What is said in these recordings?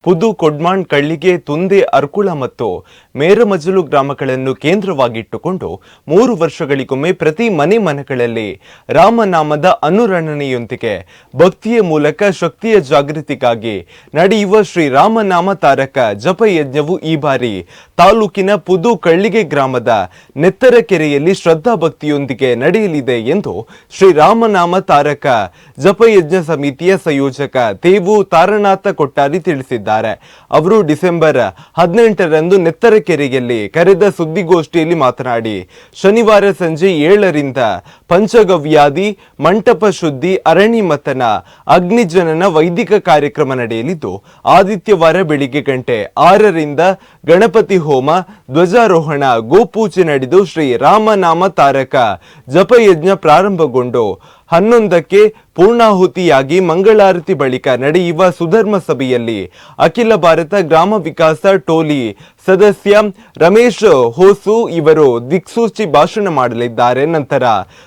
ಪುದು ಕೊಡ್ಮಾಣ್ ಕಳ್ಳಿಗೆ ತುಂದೆ ಅರ್ಕುಳ ಮತ್ತು ಮೇರಮಜಲು ಗ್ರಾಮಗಳನ್ನು ಕೇಂದ್ರವಾಗಿಟ್ಟುಕೊಂಡು 3 ವರ್ಷಗಳಿಗೊಮ್ಮೆ ಪ್ರತಿ ಮನೆಗಳಲ್ಲಿ ರಾಮನಾಮದ ಅನುರಣನೆಯೊಂದಿಗೆ ಭಕ್ತಿಯ ಮೂಲಕ ಶಕ್ತಿಯ ಜಾಗೃತಿಗಾಗಿ ನಡೆಯುವ ಶ್ರೀ ರಾಮನಾಮ ತಾರಕ ಜಪಯಜ್ಞವು ಈ ಬಾರಿ ತಾಲೂಕಿನ ಪುದು ಕಳ್ಳಿಗೆ ಗ್ರಾಮದ ನೆತ್ತರಕೆರೆಯಲ್ಲಿ ಶ್ರದ್ಧಾಭಕ್ತಿಯೊಂದಿಗೆ ನಡೆಯಲಿದೆ ಎಂದು ಶ್ರೀ ರಾಮನಾಮ ತಾರಕ ಜಪಯಜ್ಞ ಸಮಿತಿಯ ಸಂಯೋಜಕ ತೇವು ತಾರನಾಥ ಕೊಟ್ಟಾರಿ ತಿಳಿಸಿದ್ದಾರೆ. ಅವರು ಡಿಸೆಂಬರ್ 18ರಂದು ನೆತ್ತರಕೆರೆಯಲ್ಲಿ ಕರೆದ ಸುದ್ದಿಗೋಷ್ಠಿಯಲ್ಲಿ ಮಾತನಾಡಿ, ಶನಿವಾರ ಸಂಜೆ 7ರಿಂದ ಪಂಚಗವ್ಯಾದಿ, ಮಂಟಪ ಶುದ್ಧಿ, ಅರಣ್ಯಮಥನ, ಅಗ್ನಿಜನನ ವೈದಿಕ ಕಾರ್ಯಕ್ರಮ ನಡೆಯಲಿದ್ದು, ಆದಿತ್ಯವಾರ ಬೆಳಿಗ್ಗೆ ಗಂಟೆ 6ರಿಂದ ಗಣಪತಿ ಹೋಮ, ಧ್ವಜಾರೋಹಣ, ಗೋಪೂಜೆ ನಡೆದು ಶ್ರೀ ರಾಮನಾಮ ತಾರಕ ಜಪಯಜ್ಞ ಪ್ರಾರಂಭಗೊಂಡು 11ಕ್ಕೆ ಪೂರ್ಣಾಹುತಿಯಾಗಿ ಮಂಗಳಾರತಿ ಬಳಿಕ ನಡೆಯುವ ಸುಧರ್ಮ ಸಭೆಯಲ್ಲಿ ಅಖಿಲ ಭಾರತ ಗ್ರಾಮ ವಿಕಾಸ ಟೋಲಿ ಸದಸ್ಯ ರಮೇಶ್ ಹೋಸು ಇವರು ದಿಕ್ಸೂಚಿ ಭಾಷಣ ಮಾಡಲಿದ್ದಾರೆ. ನಂತರ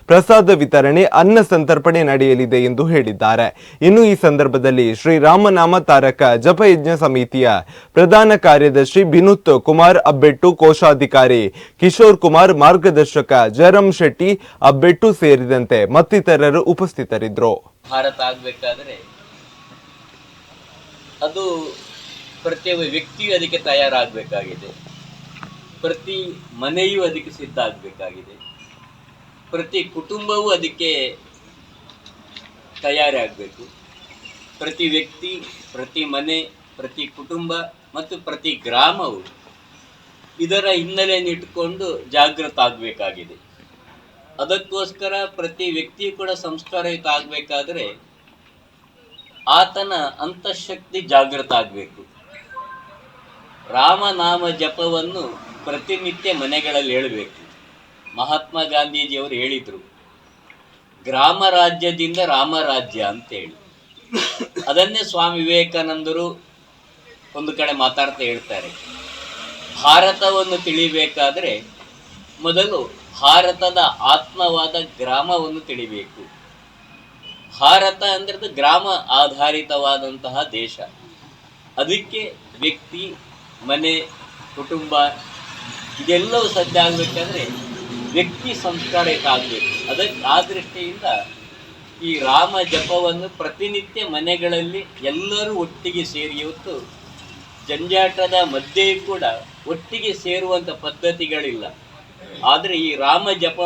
ಪ್ರಸಾದ ವಿತರಣೆ, ಅನ್ನ ಸಂತರ್ಪಣೆ ನಡೆಯಲಿದೆ ಎಂದು ಹೇಳಿದ್ದಾರೆ. ಇನ್ನು ಈ ಸಂದರ್ಭದಲ್ಲಿ ಶ್ರೀ ರಾಮನಾಮ ತಾರಕ ಜಪಯಜ್ಞ ಸಮಿತಿಯ ಪ್ರಧಾನ ಕಾರ್ಯದರ್ಶಿ ಬಿನುತ್ ಕುಮಾರ್ ಅಬ್ಬೆಟ್ಟು, ಕೋಶಾಧಿಕಾರಿ ಕಿಶೋರ್ ಕುಮಾರ್, ಮಾರ್ಗದರ್ಶಕ ಜಯರಾಮ್ ಶೆಟ್ಟಿ ಅಬ್ಬೆಟ್ಟು ಸೇರಿದಂತೆ ಮತ್ತಿತರರು ಉಪಸ್ಥಿತರಿದ್ದರು. ಭಾರತ ಆಗಬೇಕಾದ್ರೆ ಅದು ಪ್ರತಿಯೊಬ್ಬ ವ್ಯಕ್ತಿಯು ಅದಕ್ಕೆ ತಯಾರಾಗಬೇಕಾಗಿದೆ, ಪ್ರತಿ ಮನೆಯೂ ಅದಕ್ಕೆ ಸಿದ್ಧ ಆಗಬೇಕಾಗಿದೆ, ಪ್ರತಿ ಕುಟುಂಬವೂ ಅದಕ್ಕೆ ತಯಾರಾಗಬೇಕು. ಪ್ರತಿ ವ್ಯಕ್ತಿ, ಪ್ರತಿ ಮನೆ, ಪ್ರತಿ ಕುಟುಂಬ ಮತ್ತು ಪ್ರತಿ ಗ್ರಾಮವು ಇದರ ಹಿನ್ನೆಲೆಯನ್ನು ಇಟ್ಟುಕೊಂಡು ಜಾಗೃತ ಆಗಬೇಕಾಗಿದೆ. ಅದಕ್ಕೋಸ್ಕರ ಪ್ರತಿ ವ್ಯಕ್ತಿಯು ಕೂಡ ಸಂಸ್ಕಾರಯುತ ಆಗಬೇಕಾದ್ರೆ ಆತನ ಅಂತಃಶಕ್ತಿ ಜಾಗೃತ ಆಗಬೇಕು. ರಾಮನಾಮ ಜಪವನ್ನು ಪ್ರತಿನಿತ್ಯ ಮನೆಗಳಲ್ಲಿ ಹೇಳಬೇಕು. ಮಹಾತ್ಮ ಗಾಂಧೀಜಿಯವರು ಹೇಳಿದರು, ಗ್ರಾಮ ರಾಜ್ಯದಿಂದ ರಾಮರಾಜ್ಯ ಅಂತೇಳಿ. ಅದನ್ನೇ ಸ್ವಾಮಿ ವಿವೇಕಾನಂದರು ಒಂದು ಕಡೆ ಮಾತಾಡ್ತಾ ಹೇಳ್ತಾರೆ, ಭಾರತವನ್ನು ತಿಳಿಬೇಕಾದ್ರೆ ಮೊದಲು ಭಾರತದ ಆತ್ಮವಾದ ಗ್ರಾಮವನ್ನು ತಿಳಿಬೇಕು. ಭಾರತ ಅಂದ್ರೆ ಗ್ರಾಮ ಆಧಾರಿತವಾದಂತಹ ದೇಶ. ಅದಕ್ಕೆ ವ್ಯಕ್ತಿ, ಮನೆ, ಕುಟುಂಬ ಇದೆಲ್ಲವೂ ಸದ್ಯ ಆಗಬೇಕಾದ್ರೆ ವ್ಯಕ್ತಿ ಸಂಸ್ಕಾರಯುತ ಆಗಬೇಕು. ಆ ದೃಷ್ಟಿಯಿಂದ ಈ ರಾಮ ಜಪವನ್ನು ಪ್ರತಿನಿತ್ಯ ಮನೆಗಳಲ್ಲಿ ಎಲ್ಲರೂ ಒಟ್ಟಿಗೆ ಸೇರಿ, ಇವತ್ತು ಜಂಜಾಟದ ಮಧ್ಯೆಯೂ ಕೂಡ ಒಟ್ಟಿಗೆ ಸೇರುವಂಥ ಪದ್ಧತಿಗಳಿಲ್ಲ. ಆದರೆ ಈ ರಾಮ ಜಪ